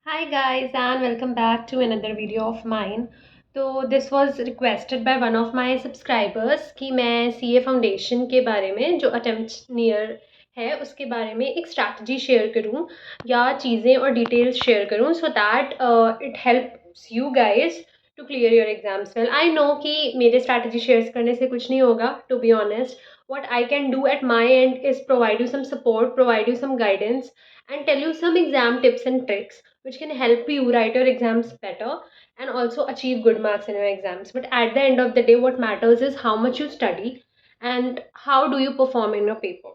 Hi guys and welcome back to another video of mine. तो this was requested by one of my subscribers कि मैं CA foundation के बारे में जो अटेम्प्ट नियर है उसके बारे में एक स्ट्रैटेजी शेयर करूं या चीज़ें और डिटेल्स शेयर करूं so that it helps you guys to clear your exams well. I know कि मेरे स्ट्रैटेजी शेयर करने से कुछ नहीं होगा. To be honest, what I can do at my end is provide you some support, provide you some guidance, and tell you some exam tips and tricks which can help you write your exams better and also achieve good marks in your exams. But at the end of the day, what matters is how much you study and how do you perform in your paper.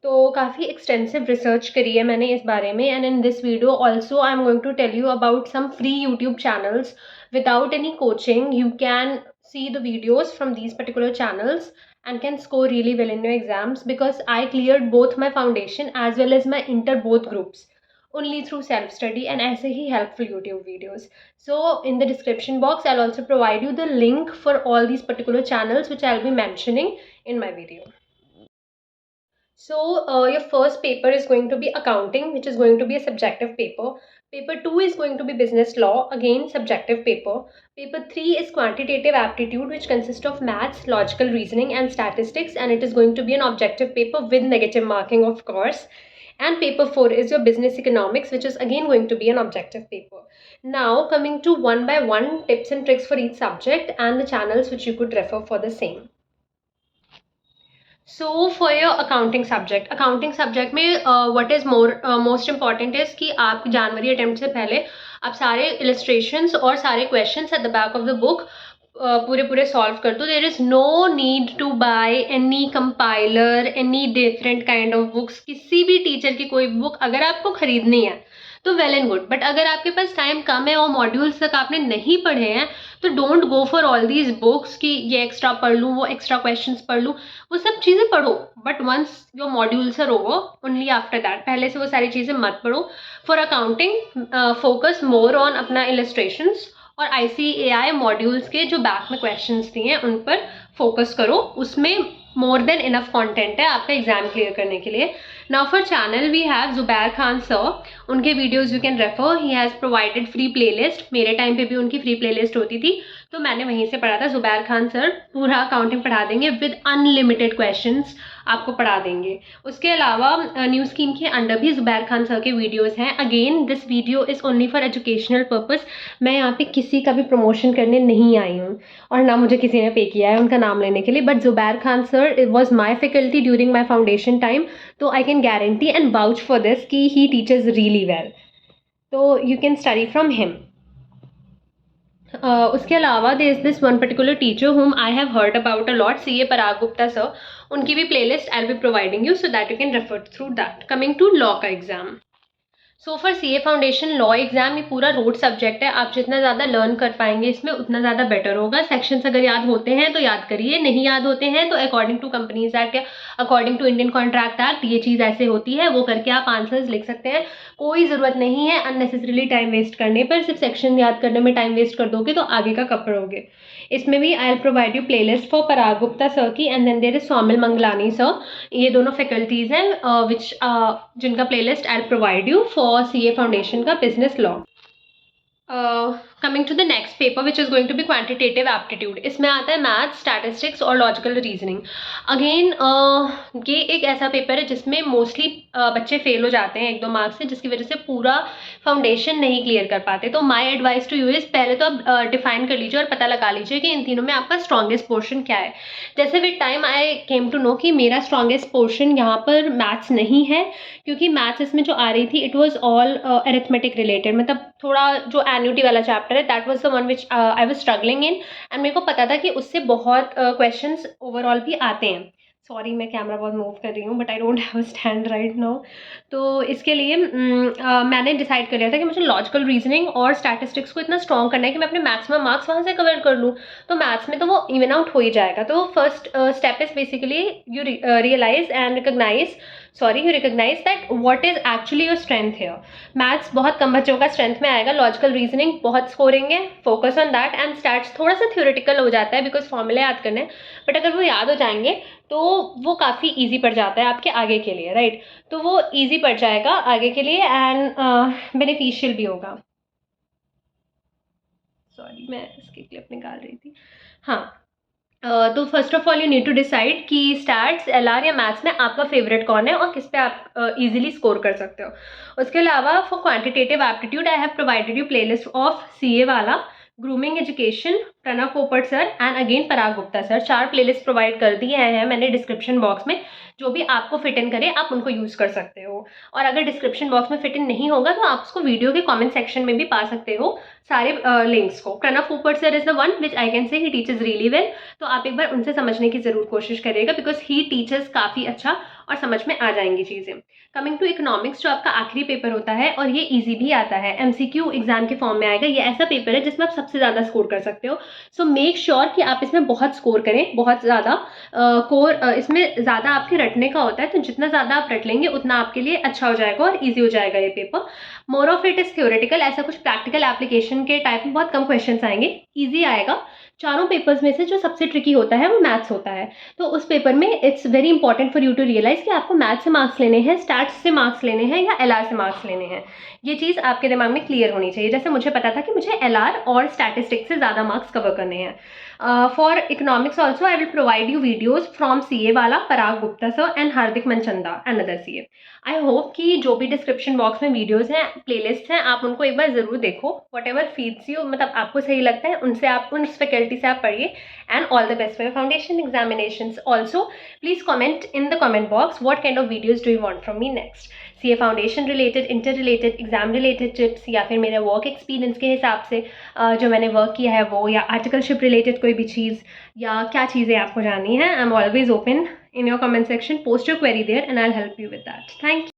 तो काफ़ी extensive research करी है मैंने इस बारे में, and in this video also I am going to tell you about some free YouTube channels without any coaching. You can see the videos from these particular channels and can score really well in your exams because I cleared both my foundation as well as my inter both groups only through self study and ऐसे ही helpful YouTube videos. So in the description box I'll also provide you the link for all these particular channels which I'll be mentioning in my video. So your first paper is going to be accounting, which is going to be a subjective paper. Paper 2 is going to be business law, again subjective paper. Paper 3 is quantitative aptitude, which consists of maths, logical reasoning and statistics, and it is going to be an objective paper with negative marking, of course. And paper 4 is your business economics, which is again going to be an objective paper. Now coming to one by one tips and tricks for each subject and the channels which you could refer for the same. So for your accounting subject में what is most important is कि आप जनवरी attempt से पहले आप सारे illustrations और सारे questions at the back of the book पूरे सॉल्व कर दो. There is no need to buy any compiler, any different kind of books. किसी भी टीचर की कोई बुक अगर आपको खरीदनी है तो वेल एंड गुड, बट अगर आपके पास टाइम कम है और मॉड्यूल्स तक आपने नहीं पढ़े हैं तो don't go for all these books कि ये एक्स्ट्रा पढ़ लूँ, वो एक्स्ट्रा क्वेश्चंस पढ़ लूँ. वो सब चीज़ें पढ़ो, but once your modules are over only after that, पहले से वो सारी चीज़ें मत पढ़ो. For accounting focus more on अपना इलस्ट्रेशंस और ICAI मॉड्यूल्स के जो बैक में क्वेश्चंस दिए हैं उन पर फोकस करो. उसमें मोर देन इनफ कंटेंट है आपका एग्जाम क्लियर करने के लिए. Now for channel we have Zubair Khan sir. उनके videos you can refer. He has provided free playlist. मेरे टाइम पे भी उनकी फ्री प्लेलिस्ट होती थी तो मैंने वहीं से पढ़ा था. जुबैर खान सर पूरा अकाउंटिंग पढ़ा देंगे विद अनलिमिटेड क्वेश्चंस आपको पढ़ा देंगे. उसके अलावा न्यू स्कीम के अंडर भी जुबैर खान सर के वीडियोस हैं. Again this video is only for educational purpose. मैं यहाँ पे किसी का भी प्रमोशन करने नहीं आई हूँ और ना मुझे किसी ने पे किया है उनका नाम लेने के लिए. But Zubair Khan sir it was my faculty during my foundation time, तो I can guarantee and vouch for this कि ही टीचर्स रियली वेल. तो you can study from him. उसके अलावा there is this one particular teacher whom I have heard about a lot, CA Parag Gupta sir. उनकी भी playlist I will be providing you so that you can refer through that. Coming to law का exam. So for CA foundation law exam ये पूरा road subject है. आप जितना ज़्यादा learn कर पाएंगे इसमें उतना ज़्यादा बेटर होगा. सेक्शंस अगर याद होते हैं तो याद करिए, नहीं याद होते हैं तो अकॉर्डिंग टू कंपनीज एक्ट या according to Indian Contract Act ये चीज़ ऐसे होती है, वो करके आप आंसर्स लिख सकते हैं. कोई ज़रूरत नहीं है अननेसेसरीली टाइम वेस्ट करने पर. सिर्फ सेक्शन याद करने में टाइम वेस्ट कर दोगे तो आगे का कब पढ़ोगे. इसमें भी I will provide you playlist for Parag Gupta sir की and then there is Saumil Manglani sir. ये दोनों फैकल्टीज हैं विच जिनका playlist I will provide you for CA foundation का business law. Coming to the next paper which is going to be quantitative aptitude. इसमें आता है maths, statistics और logical reasoning. Again ये एक ऐसा पेपर है जिसमें मोस्टली बच्चे फेल हो जाते हैं 1-2 मार्क्स से, जिसकी वजह से पूरा फाउंडेशन नहीं क्लियर कर पाते. तो my advice to you is पहले तो आप डिफाइन कर लीजिए और पता लगा लीजिए कि इन तीनों में आपका स्ट्रॉन्गेस्ट पोर्शन क्या है. जैसे with time I came to know कि मेरा स्ट्रॉन्गेस्ट पोर्शन यहाँ पर मैथ्स नहीं है, क्योंकि मैथ्स इसमें जो आ रही थी it was all arithmetic related. मतलब थोड़ा जो एन्युटी वाला चैप्टर है that was the one which I was struggling in, and मेरे को पता था कि उससे बहुत क्वेश्चंस ओवरऑल भी आते हैं. सॉरी मैं कैमरा बहुत मूव कर रही हूँ but I don't have a stand right now. तो इसके लिए मैंने डिसाइड कर लिया था कि मुझे लॉजिकल रीजनिंग और स्टैटिस्टिक्स को इतना स्ट्रॉन्ग करना है कि मैं अपने मैक्सिमम मार्क्स वहाँ से कवर कर लूँ. तो मैथ्स में तो वो इवन आउट हो ही जाएगा. तो first step is basically you realise and you recognise that what is actually your strength here. Maths बहुत कम बच्चों का स्ट्रेंथ में आएगा, लॉजिकल रीजनिंग बहुत स्कोरिंग है, focus on that, and stats थोड़ा सा थ्योरेटिकल हो जाता है बिकॉज फॉर्मूले याद करने, बट अगर वो याद हो जाएंगे तो वो काफ़ी ईजी पड़ जाता है आपके आगे के लिए, राइट. तो वो ईजी पड़ जाएगा आगे के लिए एंड बेनिफिशियल भी होगा. सॉरी, मैं इसकी क्लिप निकाल रही थी। हाँ, तो first of all you need to decide कि स्टैट्स, एलआर या मैथ्स में आपका फेवरेट कौन है और किस पे आप इजीली स्कोर कर सकते हो। उसके अलावा for quantitative aptitude I have provided you playlist of CA वाला, ग्रूमिंग एजुकेशन, प्रणव पोपट sir and again Parag Gupta sir. 4 playlist provide कर दिए हैं मैंने डिस्क्रिप्शन बॉक्स में। जो भी आपको फिट इन करे आप उनको यूज़ कर सकते हो। और अगर डिस्क्रिप्शन बॉक्स में फिट इन नहीं होगा तो आप उसको वीडियो के कमेंट सेक्शन में भी पा सकते हो सारे लिंक्स को। प्रणव पोपट sir is the one which I can say he teaches really well, तो आप एक बार उनसे समझने की ज़रूर कोशिश करिएगा बिकॉज ही टीचर्स काफ़ी अच्छा और समझ में आ जाएंगी चीज़ें। कमिंग टू इकोनॉमिक्स, जो आपका आखिरी पेपर होता है और ये इजी भी आता है, एमसीक्यू एग्जाम के फॉर्म में आएगा। ये ऐसा पेपर है जिसमें आप सबसे ज़्यादा स्कोर कर सकते हो। सो मेक श्योर कि आप इसमें बहुत स्कोर करें, बहुत ज़्यादा इसमें ज़्यादा आपके रटने का होता है, तो जितना ज़्यादा आप रट लेंगे उतना आपके लिए अच्छा हो जाएगा और ईजी हो जाएगा ये paper. More of it is theoretical, ऐसा कुछ प्रैक्टिकल एप्लीकेशन के टाइप में बहुत कम क्वेश्चन आएंगे, ईजी आएगा। चारों पेपर्स में से जो सबसे ट्रिकी होता है वो मैथ्स होता है, तो उस पेपर में it's very important for you to realise कि आपको मैथ्स से मार्क्स लेने हैं, स्टैट्स से मार्क्स लेने हैं या एलआर से मार्क्स लेने हैं। ये चीज़ आपके दिमाग में क्लियर होनी चाहिए। जैसे मुझे पता था कि मुझे एलआर और स्टैटिस्टिक्स से ज़्यादा मार्क्स कवर करने हैं। For economics also I will provide you videos from CA वाला, Parag Gupta sir and Hardik Manchanda another CA. I hope कि जो भी डिस्क्रिप्शन बॉक्स में वीडियोज़ हैं, प्लेलिस्ट हैं, आप उनको एक बार ज़रूर देखो। वट एवर फीड्स यू, मतलब आपको सही लगता है उनसे आप उस फैकल्टी से आप पढ़िए। And all the best for your foundation examinations. Also please comment in the comment box what kind of videos do you want from me next. CA foundation related, inter related, exam related tips, या फिर मेरे work experience के हिसाब से जो मैंने work किया है वो, या आर्टिकलशिप रिलेटेड कोई भी चीज़, या क्या चीज़ें आपको जाननी है। I am always open in your comment section. Post your query there and I'll help you with that. Thank you.